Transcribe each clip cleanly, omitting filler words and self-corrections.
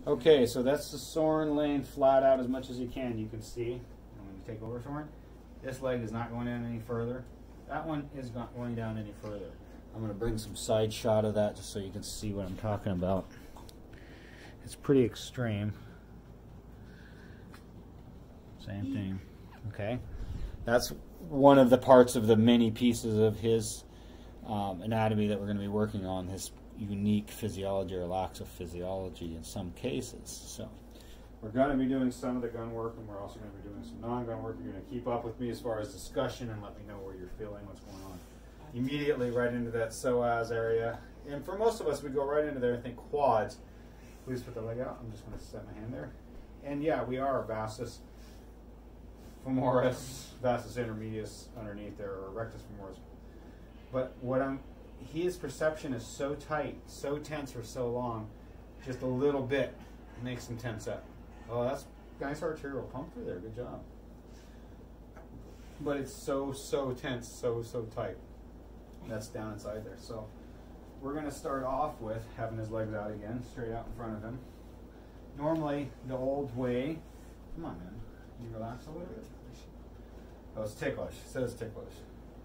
Okay, so that's the Soren laying flat out as much as you can. You can see, I'm going to take over Soren. This leg is not going in any further. That one is not going down any further. I'm going to bring some side shot of that just so you can see what I'm talking about. It's pretty extreme. Same thing. Okay, that's one of the parts of the many pieces of his anatomy that we're going to be working on, his unique physiology or lack of physiology in some cases. So we're going to be doing some of the gun work, and we're also going to be doing some non-gun work. You're going to keep up with me as far as discussion and let me know where you're feeling, what's going on. Immediately right into that psoas area. And for most of us, we go right into there and think quads. Please put the leg out. I'm just going to set my hand there. And yeah, we are vastus femoris, vastus intermedius underneath there, or rectus femoris. But his perception is so tight, so tense for so long, just a little bit makes him tense up. Oh, that's nice arterial pump through there. Good job. But it's so tense, so tight. That's down inside there. So we're going to start off with having his legs out again, straight out in front of him. Normally, the old way, come on, man. Can you relax a little bit? Oh, it's ticklish. It says ticklish.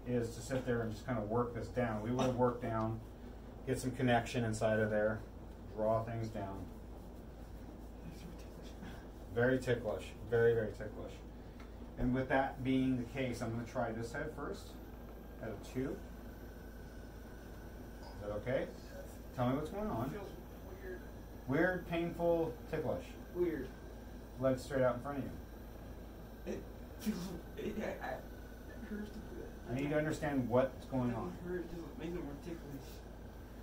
Is to sit there and just kind of work this down. We will work down, get some connection inside of there, draw things down. Very ticklish. Very, very ticklish. And with that being the case, I'm going to try this head first at a 2. Is that okay? Tell me what's going on. Feels weird. Weird, painful, ticklish. Weird. Legs straight out in front of you. It feels. It hurts to do it. I need to understand what's going on. It hurts. It makes it more ticklish.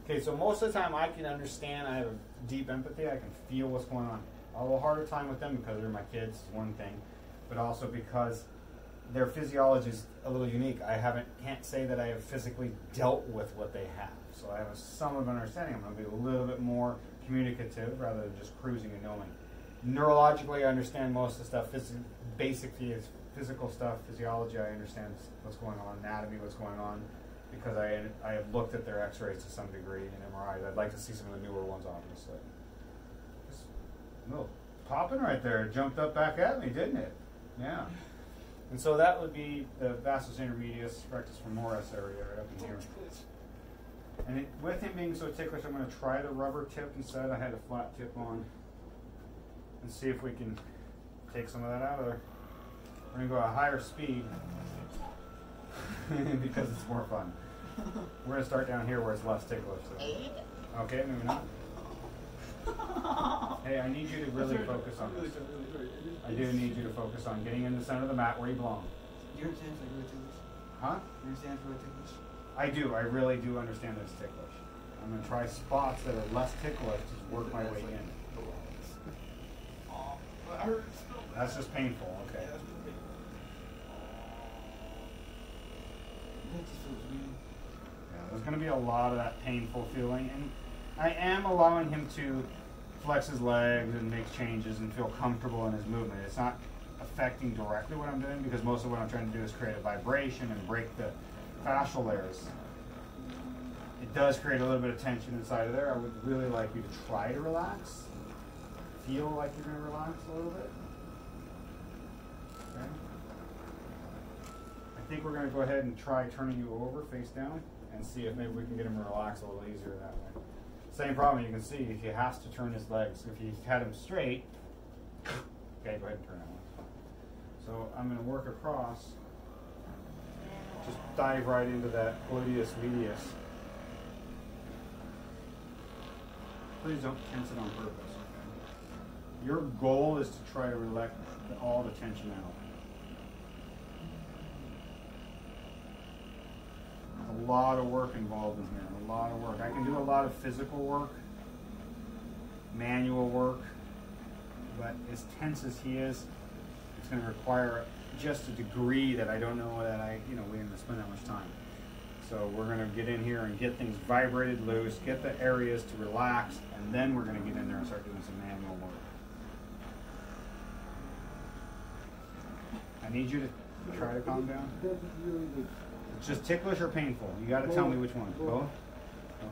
Okay, so most of the time I can understand. I have deep empathy. I can feel what's going on. A little harder time with them because they're my kids, is one thing, but also because their physiology is a little unique. Can't say that I have physically dealt with what they have. So I have some of an understanding. I'm going to be a little bit more communicative rather than just cruising and knowing. Neurologically, I understand most of the stuff. Basic physical stuff, physiology, I understand what's going on, anatomy, what's going on, because I have looked at their x-rays to some degree and MRIs. I'd like to see some of the newer ones, obviously. Just a little popping right there. It jumped up back at me, didn't it? Yeah. And so that would be the vastus intermedius, rectus femoris area right up in here. And with him being so ticklish, I'm going to try the rubber tip instead. I had a flat tip on. And see if we can take some of that out of there. We're going to go at a higher speed because it's more fun. We're going to start down here where it's less ticklish. So. Okay, maybe not. Hey, I need you to really focus on this. I do need you to focus on getting in the center of the mat where you belong. Do you understand it's like really ticklish? Huh? Do you understand it's really ticklish? I do. I really do understand that it's ticklish. I'm going to try spots that are less ticklish to work my way in. That hurts. That's just painful. Okay. Yeah, that's really painful. That just feels weird. Yeah, there's going to be a lot of that painful feeling, and I am allowing him to flex his legs and make changes and feel comfortable in his movement. It's not affecting directly what I'm doing because most of what I'm trying to do is create a vibration and break the fascial layers. It does create a little bit of tension inside of there. I would really like you to try to relax. Feel like you're going to relax a little bit. Okay. I think we're going to go ahead and try turning you over face down and see if maybe we can get him to relax a little easier that way. Same problem you can see if he has to turn his legs. If he had him straight, okay, go ahead and turn that one. So I'm going to work across, just dive right into that gluteus medius. Please don't tense it on purpose. Okay? Your goal is to try to relax all the tension out. A lot of work involved in here, a lot of work. I can do a lot of physical work, manual work, but as tense as he is, it's going to require just a degree that I don't know that we didn't spend that much time. So we're going to get in here and get things vibrated loose, get the areas to relax, and then we're going to get in there and start doing some manual work. I need you to try to calm down. It's just ticklish or painful? You got to tell me which one. Both?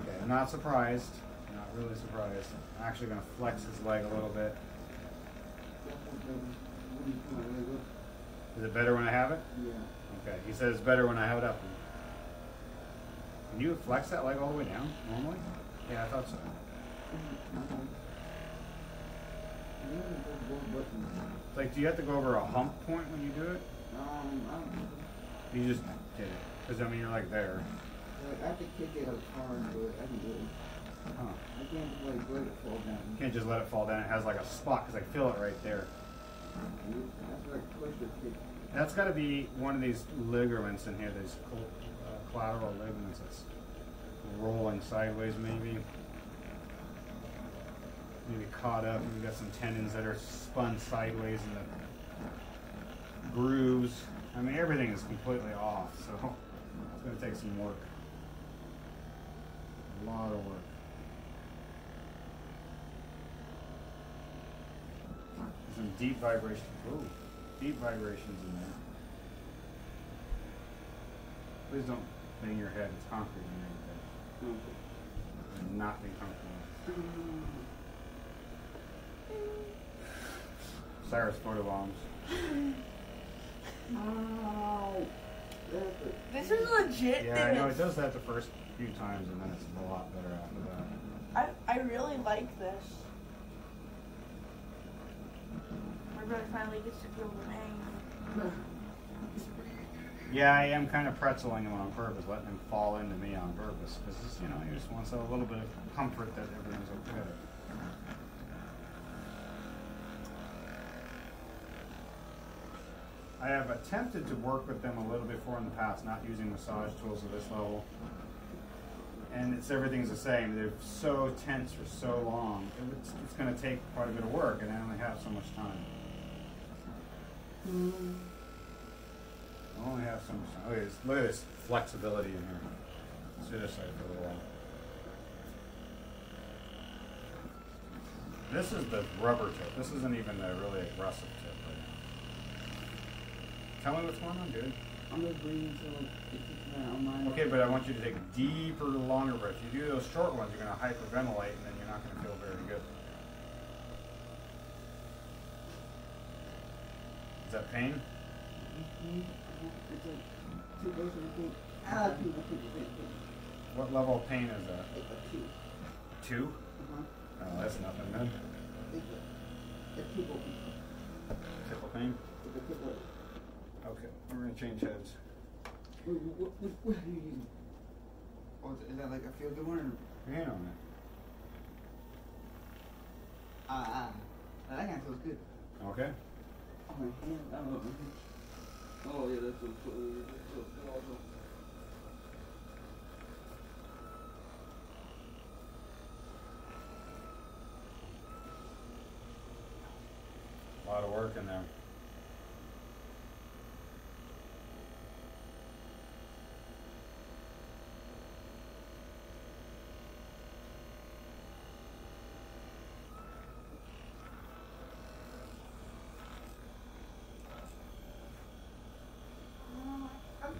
Okay, I'm not surprised. Not Really surprised. I'm actually going to flex his leg a little bit. Is it better when I have it? Yeah. Okay. He says it's better when I have it up. Can you flex that leg all the way down normally? Yeah, I thought so. It's like, do you have to go over a hump point when you do it? I don't know. You just did it. Because, I mean, you're like there. Like, I have to kick it up hard, but I can do it. Huh. I can't just like let it fall down. You can't just let it fall down. It has like a spot because I feel it right there. That's like push or kick. That's got to be one of these ligaments in here, these collateral ligaments that's rolling sideways maybe. Maybe caught up, and we got some tendons that are spun sideways in the grooves. I mean, everything is completely off, so it's going to take some work. A lot of work. Some deep vibrations. Ooh, deep vibrations in there. Please don't bang your head. It's concrete in there. Okay. Not be comfortable. Cyrus photo bombs. Oh, This is legit. Yeah, I know it does that the first few times, and then it's a lot better after that. I really like this. My brother finally gets to feel the pain. Yeah, I am kind of pretzeling him on purpose, letting him fall into me on purpose, because you know, he just wants a little bit of comfort that everything's okay. I have attempted to work with them a little bit before in the past, not using massage tools at this level. And everything's the same. They're so tense for so long. It's going to take quite a bit of work, and I only have so much time. I only have so much time. Look at this flexibility in here. Let's do this side for a little while. This is the rubber tip. This isn't even the really aggressive tip. Tell me what's going on, dude. I'm just breathing so it keeps my mind. Okay, but I want you to take a deeper, longer breath. If you do those short ones, you're going to hyperventilate, and then you're not going to feel very good. Is that pain? It's like too close to the pain. I like people pain. What level of pain is that? It's a 2. 2? Oh, that's nothing then. It's a people pain. Tickle pain? It's a people. Okay, we're going to change heads. What are you using? Oh, is that like a feel good one? Or? Your hand on it. That kind feels good. Okay. Oh, my hand. I don't know. Oh, yeah, that's so awesome. A lot of work in there.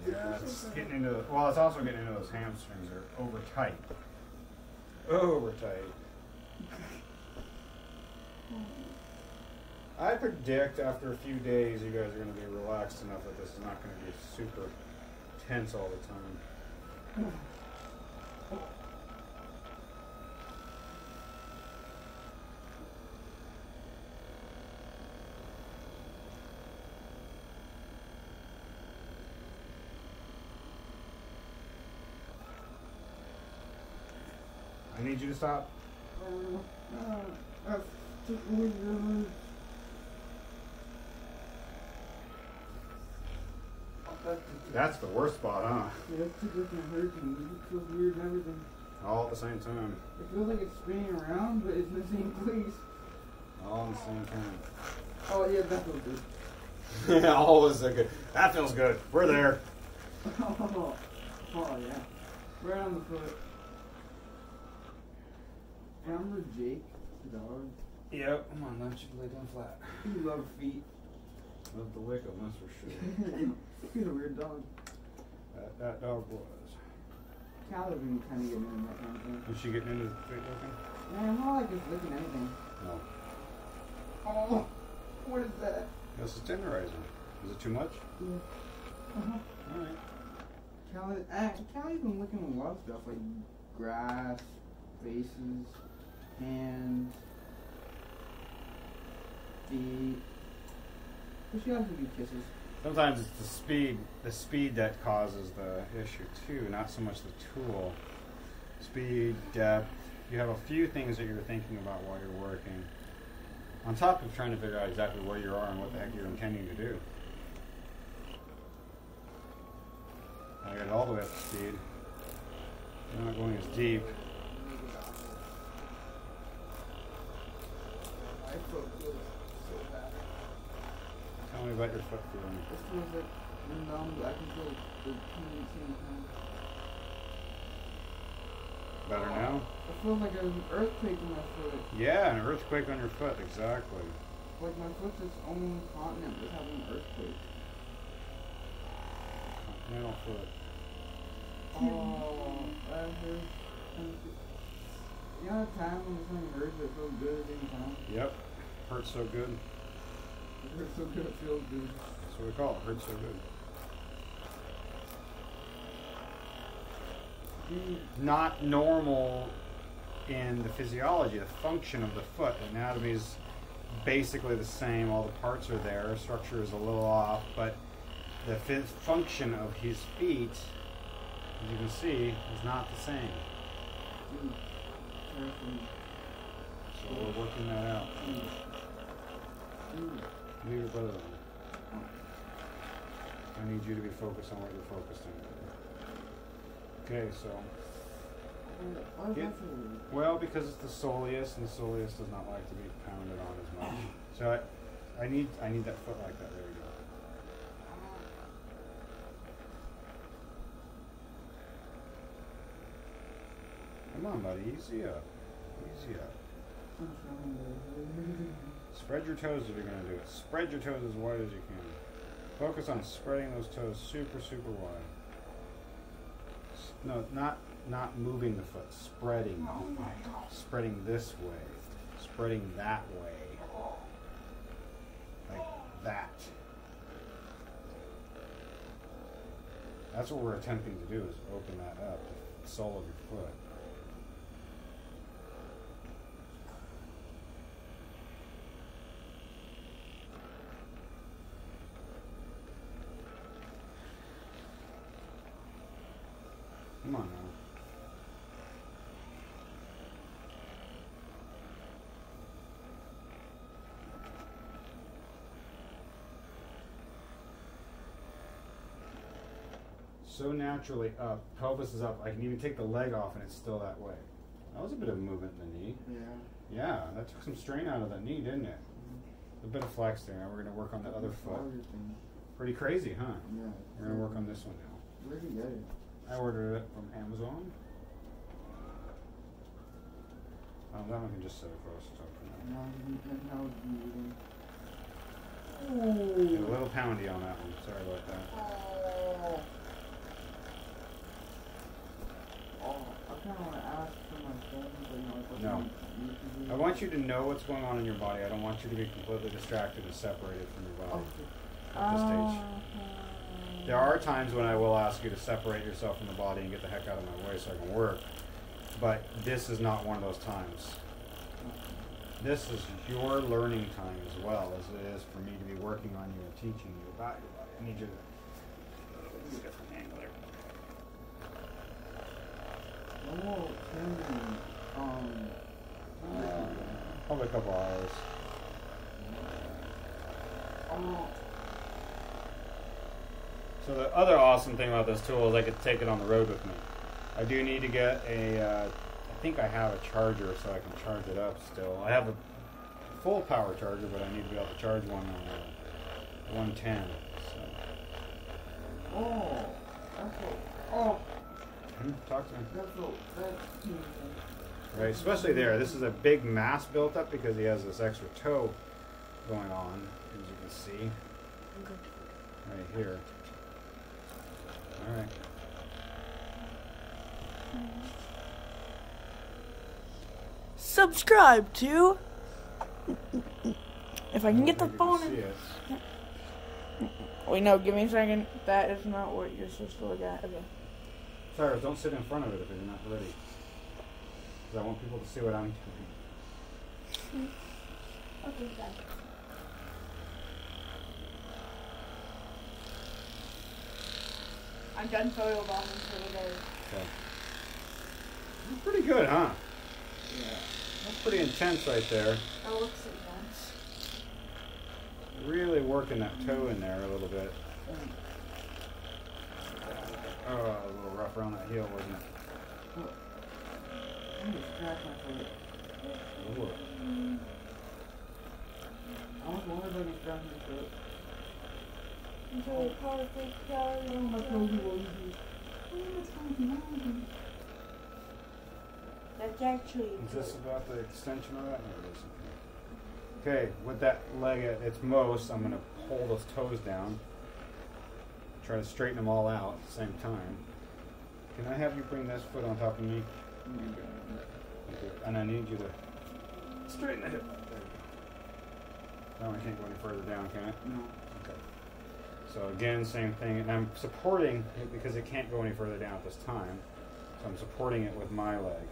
Yeah, it's getting into, well, it's also getting into those hamstrings. They're over tight. Over tight. I predict after a few days you guys are going to be relaxed enough that this is not going to be super tense all the time. I need you to stop. That's the worst spot, huh? Yeah, that's too good to hurt me. It feels weird and everything. All at the same time. It feels like it's spinning around, but it's in the same place. All at the same time. Oh, yeah, that feels good. Always a good. That feels good. We're there. Oh, yeah. Right on the foot. Remember Jake, the dog? Yep. Come on, let you lay down flat. He loved feet. Love the lick 'em, that's for sure. He's a weird dog. That dog was. Cal has been kind of getting into that kind of thing. Was she getting into the weightlifting? Man, I'm not like just licking anything. No. Oh, what is that? This is tenderizer. Is it too much? Yeah. Uh-huh. Alright. Callie's been licking a lot of stuff like grass, faces, hands, feet. But she also gives kisses. Sometimes it's the speed that causes the issue too, not so much the tool. Speed, depth. You have a few things that you're thinking about while you're working. On top of trying to figure out exactly where you are and what the heck you're intending to do. I got it all the way up to speed. You're not going as deep. I feel good so bad. Tell me about your foot feeling. It feels like numb, but I can feel the pain at the same time. Better now? I feel like there's an earthquake in my foot. Yeah, an earthquake on your foot, exactly. Like my foot's its own continent was having an earthquake. Continental foot. Oh, that hurts. You know the time when something hurts but it feels good at the same time? Yep. Hurts so good. It hurts so good it feels good. That's what we call it. Hurts so good. Not normal in the physiology, the function of the foot. The anatomy is basically the same. All the parts are there. Structure is a little off, but the function of his feet, as you can see, is not the same. So we're working that out. Leave your brother alone. I need you to be focused on what you're focused on. Okay, so. Well, because it's the soleus, and the soleus does not like to be pounded on as much. So I need that foot like that. There we go. Come on, buddy. Easy up. Easy up. Spread your toes if you're going to do it. Spread your toes as wide as you can. Focus on spreading those toes super, super wide. No, not moving the foot. Spreading. Spreading this way. Spreading that way. Like that. That's what we're attempting to do, is open that up, the sole of your foot. Come on now. So naturally up, pelvis is up. I can even take the leg off and it's still that way. That was a bit of movement in the knee. Yeah. Yeah, that took some strain out of the knee, didn't it? A bit of flex there. Now we're going to work on the other foot. Pretty crazy, huh? Yeah. We're going to work on this one now. Where'd you get it? I ordered it from Amazon. That one can just sit across the top for now. Get a little poundy on that one. Sorry about that. I kind of want to ask for my phone, but No. I want you to know what's going on in your body. I don't want you to be completely distracted and separated from your body at this stage. There are times when I will ask you to separate yourself from the body and get the heck out of my way so I can work. But this is not one of those times. This is your learning time as well as it is for me to be working on you and teaching you about your body. I need you to go a different angle there. Probably a couple hours. So the other awesome thing about this tool is I could take it on the road with me. I do need to get I think I have a charger so I can charge it up still. I have a full power charger, but I need to be able to charge one on 110. So. Talk to me. Right, especially there. This is a big mass built up because he has this extra toe going on, as you can see. Right here. Alright. subscribe to. If I can get the I don't phone think you in. can see it. Wait, no, give me a second. That is not what you're supposed to look at. Okay. Cyrus, don't sit in front of it if you're not ready. Because I want people to see what I'm doing. Okay, guys. I'm done photo bombing for the day. Okay. You're pretty good, huh? Yeah. That's pretty intense right there. That looks intense. Really working that toe in there a little bit. Oh, a little rough around that heel, wasn't it? Look. I need to scratch my foot. Ooh. I was wondering if I could scratch my foot. Until My toes are That's actually. Is this about the extension of that? No, it isn't. Okay, with that leg at its most, I'm going to pull those toes down. Try to straighten them all out at the same time. Can I have you bring this foot on top of me? Okay. And I need you to straighten the hip. There you go. Now I can't go any further down, can it? No. Okay. So again, same thing. And I'm supporting it because it can't go any further down at this time. So I'm supporting it with my leg.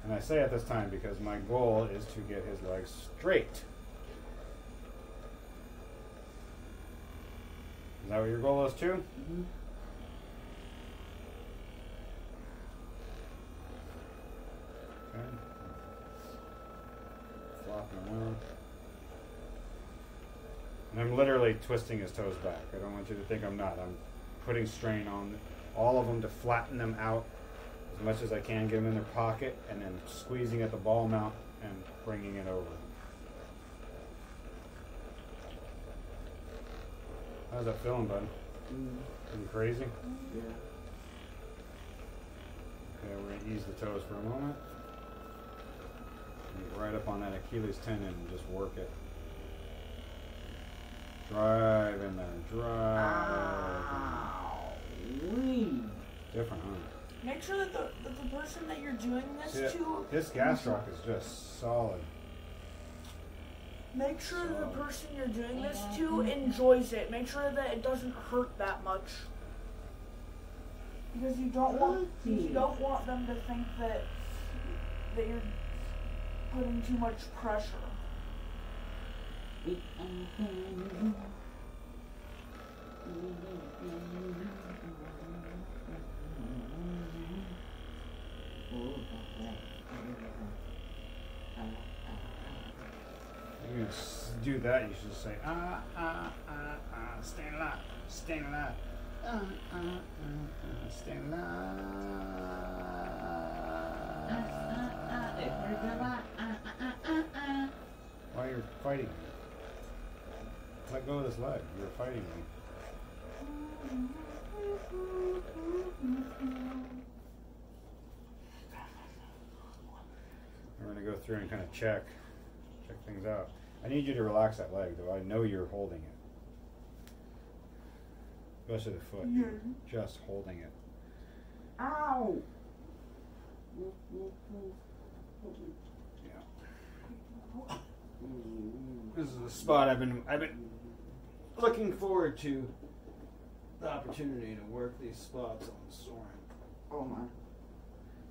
And I say at this time because my goal is to get his legs straight. Is that what your goal is too? Mm-hmm. Okay. Flopping around. And I'm literally twisting his toes back. I don't want you to think I'm not. I'm putting strain on all of them to flatten them out as much as I can, get them in their pocket, and then squeezing at the ball mount and bringing it over. How's that feeling, bud? Pretty crazy? Yeah. Okay, we're going to ease the toes for a moment. And get right up on that Achilles tendon and just work it. Drive in there. Drive. Different, huh? Make sure that the person that you're doing this See, to. this gastroc is just solid. Make sure that the person you're doing this to enjoys it. Make sure that it doesn't hurt that much. Because you don't want them to think that you're putting too much pressure. You're going to do that, you should say, stay alive, stay alive, stay alive. Why you're fighting me? Let go of this leg, you're fighting me. We're going to go through and kind of check things out. I need you to relax that leg, though. I know you're holding it. Especially the foot. Yeah. Just holding it. Ow! Yeah. This is the spot I've been looking forward to. The opportunity to work these spots on Soren. Oh my.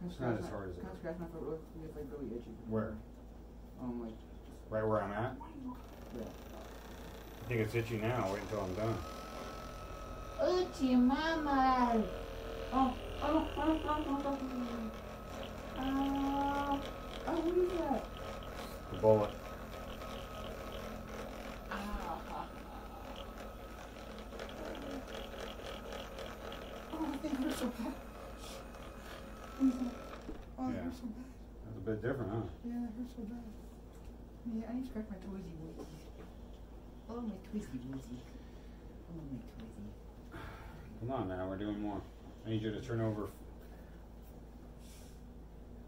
It's not as hard as it Can I is. scratch my foot? It's like really itchy. Where? Like. Right where I'm at? Yeah. I think it's itchy now. Wait until I'm done. Itchy mama. Oh, what is that? The bullet. Oh, they hurt so bad. Oh, Yeah. it hurts so bad. That's a bit different, huh? Yeah, it hurts so bad. Yeah, I need to scratch my toesy woesies. Oh, my twisty woesy. Oh, my twisty. Come on now, we're doing more. I need you to turn over.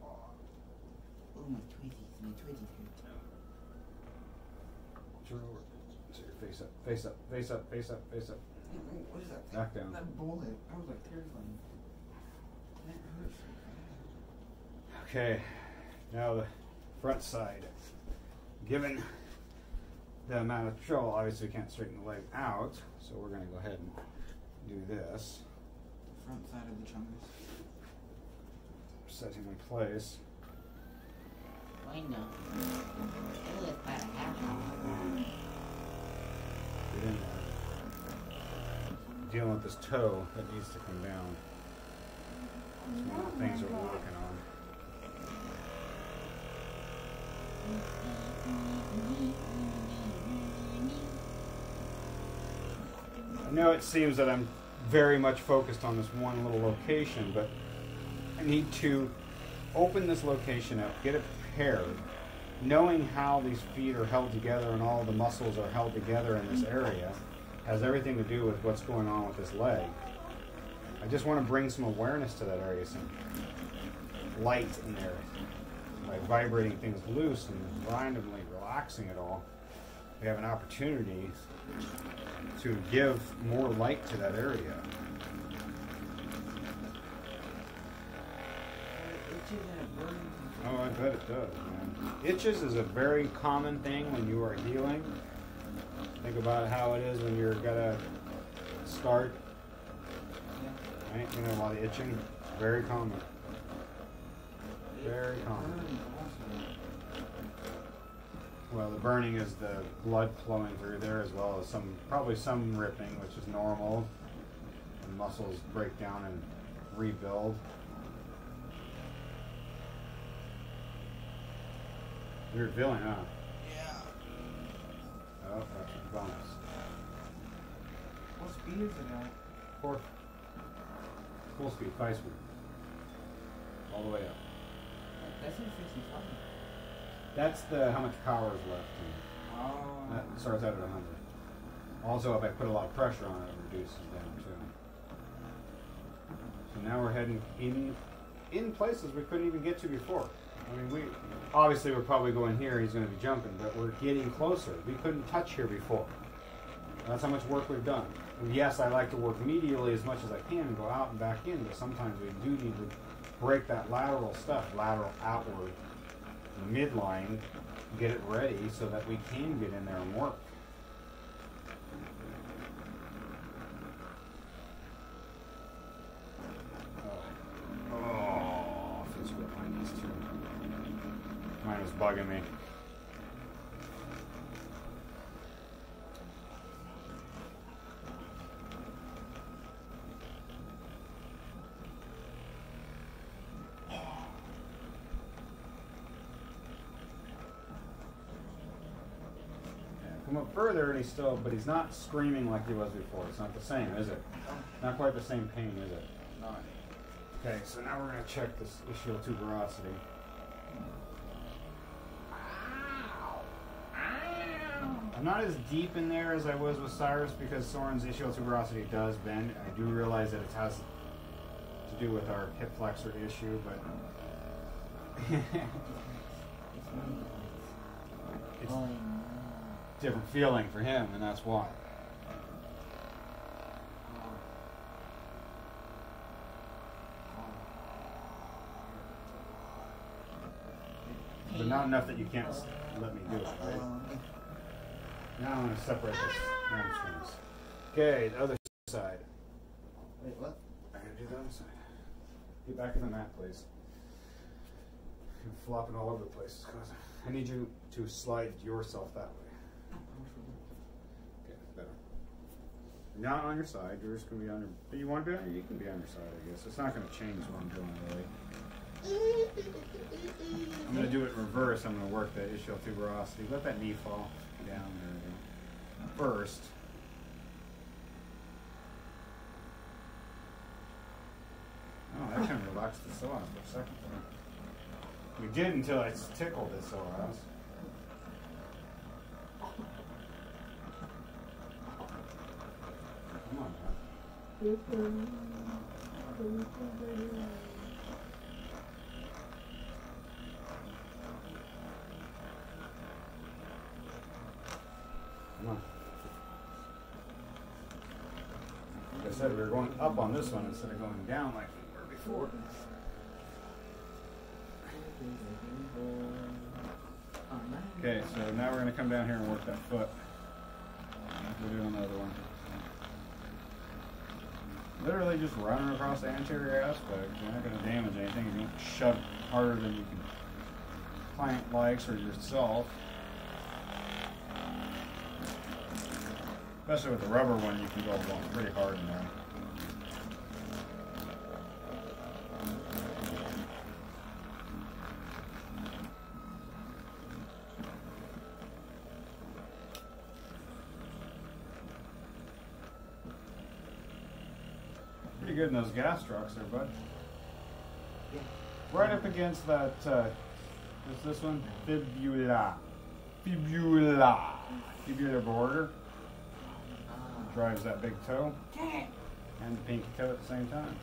Oh, my twisties. My twisties hurt. Turn over. So your face up, face up, face up, face up, face up. Hey, wait, what is that? Back down. That bullet. I was like terrified. That hurts so Okay, now the front side. Given the amount of trouble, obviously we can't straighten the leg out, so we're going to go ahead and do this. Front side of the chungus. Set him in place. Bueno. Él es para acá. Get in there. Dealing with this toe that needs to come down. That's one of the things that we're working on. I know it seems that I'm very much focused on this one little location, but I need to open this location up, get it prepared, knowing how these feet are held together and all the muscles are held together in this area has everything to do with what's going on with this leg. I just want to bring some awareness to that area, some light in there, by vibrating things loose and randomly relaxing it all. We have an opportunity to give more light to that area. Oh, I bet it does, man. Itches is a very common thing when you are healing. Think about how it is when you're gonna start. Right? You know, a lot of itching. Very common. Very common. Well, the burning is the blood flowing through there, as well as probably some ripping, which is normal. And muscles break down and rebuild. Weird feeling, huh? Yeah. Oh, that's a bonus. What speed is it at? 4. Full speed, 5 speed. All the way up. That's in 65. That's how much power is left. Oh. That starts out at 100. Also, if I put a lot of pressure on it, it reduces down too. So now we're heading in places we couldn't even get to before. I mean, we're probably going here, he's going to be jumping, but we're getting closer. We couldn't touch here before. That's how much work we've done. And yes, I like to work medially as much as I can and go out and back in, but sometimes we do need to break that lateral stuff, lateral outward, midline, get it ready so that we can get in there and work. Oh, feels good behind these two. Mine was bugging me. Come up further, and he's not screaming like he was before. It's not the same, is it? Not quite the same pain, is it? Not. Okay, so now we're going to check this ischial tuberosity. I'm not as deep in there as I was with Cyrus because Soren's ischial tuberosity does bend. I do realize that it has to do with our hip flexor issue, but it's a different feeling for him, and that's why. But not enough that you can't let me do it, right? Now I'm going to separate this hamstrings. Okay, the other side. Wait, what? I'm going to do the other side. Get back in the mat, please. You're flopping all over the place. I need you to slide yourself that way. Okay, better. You're not on your side. You're just going to be on your... Do you want to be on your... You can be on your side, I guess. It's not going to change what I'm doing, really. I'm going to do it in reverse. I'm going to work that ischial tuberosity. Let that knee fall down there. First. Oh, that kind of relaxed the psoas for a second. We did until I tickled the psoas. Come on, man. Come on. Like I said, we were going up on this one instead of going down like we were before. Okay, so now we're going to come down here and work that foot. We'll do another one. Literally just running across the anterior aspect. You're not going to damage anything. You don't shove harder than you can client likes or yourself. Especially with the rubber one, you can go pretty hard in there. Pretty good in those gas trucks there, bud. Yeah. Right up against that, what's this one? Fibula. Fibular border. Drives that big toe and the pinky toe at the same time.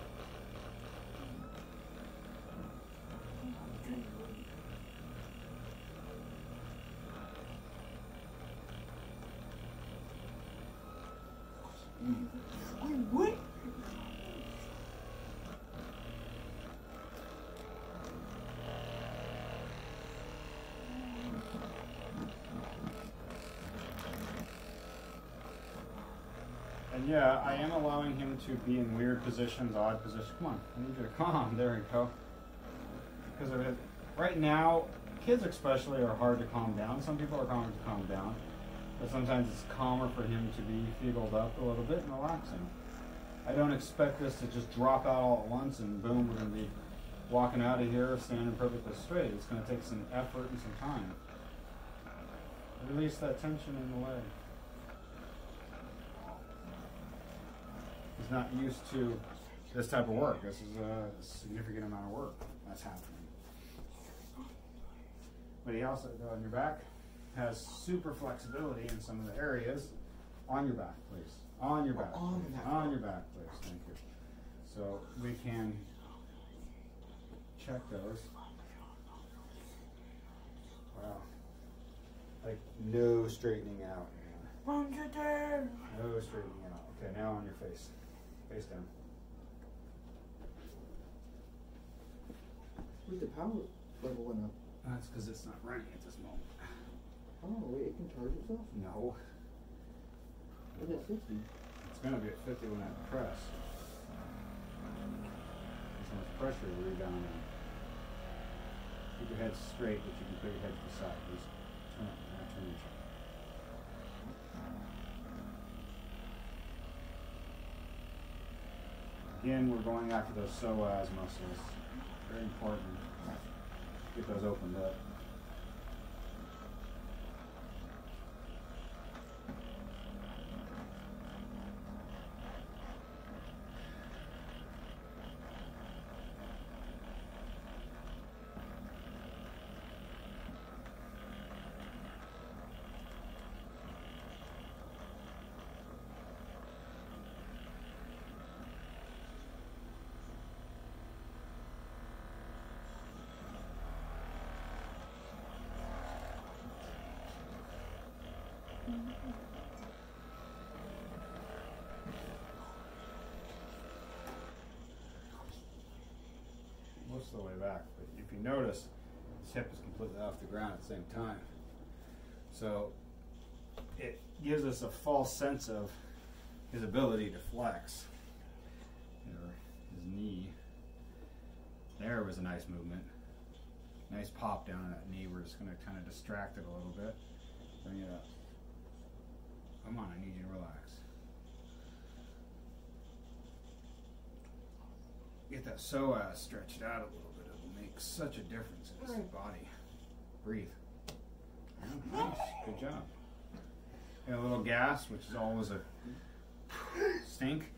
What? And yeah, I am allowing him to be in weird positions, odd positions. Come on, I need you to calm. There we go. Because of it, right now, kids especially are hard to calm down. Some people are calm to calm down, but sometimes it's calmer for him to be feebled up a little bit and relaxing. I don't expect this to just drop out all at once and boom, we're going to be walking out of here standing perfectly straight. It's going to take some effort and some time. Release that tension in the leg. He's not used to this type of work. This is a significant amount of work that's happening. But he also, on your back, has super flexibility in some of the areas. On your back, please. On your back. On your back, please. Thank you. So we can check those. Wow. Like no straightening out. Run your dad. No straightening out. Okay, now on your face. Face down. Where's the power level went up? That's because it's not running at this moment. Oh, wait, it can charge itself? No. It's at 50. It's going to be at 50 when I press. There's so much pressure to rebound in. Keep your head straight, but you can put your head to the side. Just turn it. Turn your chin. Again, we're going after those psoas muscles. Very important. Get those opened up. Most of the way back, but if you notice, his hip is completely off the ground at the same time. So it gives us a false sense of his ability to flex. Or his knee. There was a nice movement. Nice pop down in that knee. We're just going to kind of distract it a little bit. Bring it up. Come on, I need you to relax. Get that psoas stretched out a little bit. It'll make such a difference in his body. Breathe. Oh, nice. Good job. And a little gas, which is always a stink,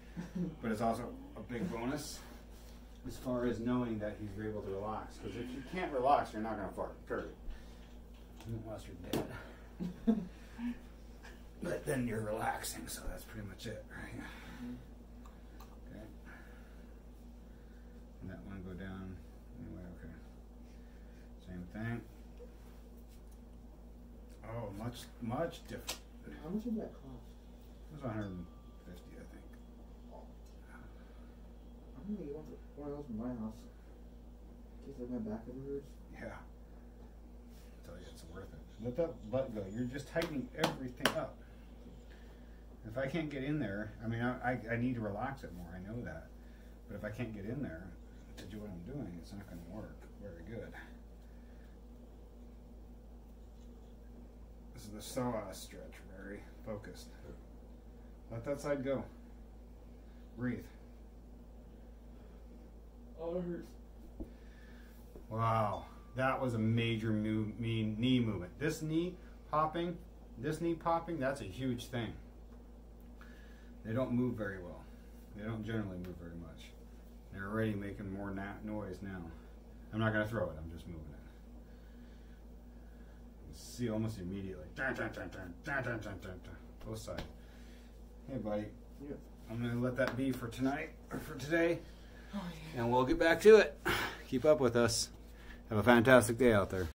but it's also a big bonus as far as knowing that he's able to relax. Because if you can't relax, you're not going to fart, period. Unless you're dead. But then you're relaxing, so that's pretty much it, right? Okay. And that one go down. Anyway, okay. Same thing. Oh, much different. How much did that cost? It was 150, I think. I'm gonna get one of those in my house. In case my back ever hurts. Yeah. I tell you, it's worth it. Let that butt go. You're just tightening everything up. If I can't get in there, I mean, I need to relax it more. I know that. But if I can't get in there to do what I'm doing, it's not going to work very good. This is the psoas stretch. Very focused. Let that side go. Breathe. Oh, it hurts. Wow, that was a major knee movement. This knee popping, that's a huge thing. They don't move very well. They don't generally move very much. They're already making more noise now. I'm not going to throw it, I'm just moving it. See almost immediately. Both sides. Hey, buddy. Yeah. I'm going to let that be for tonight, or for today. Oh, yeah. And we'll get back to it. Keep up with us. Have a fantastic day out there.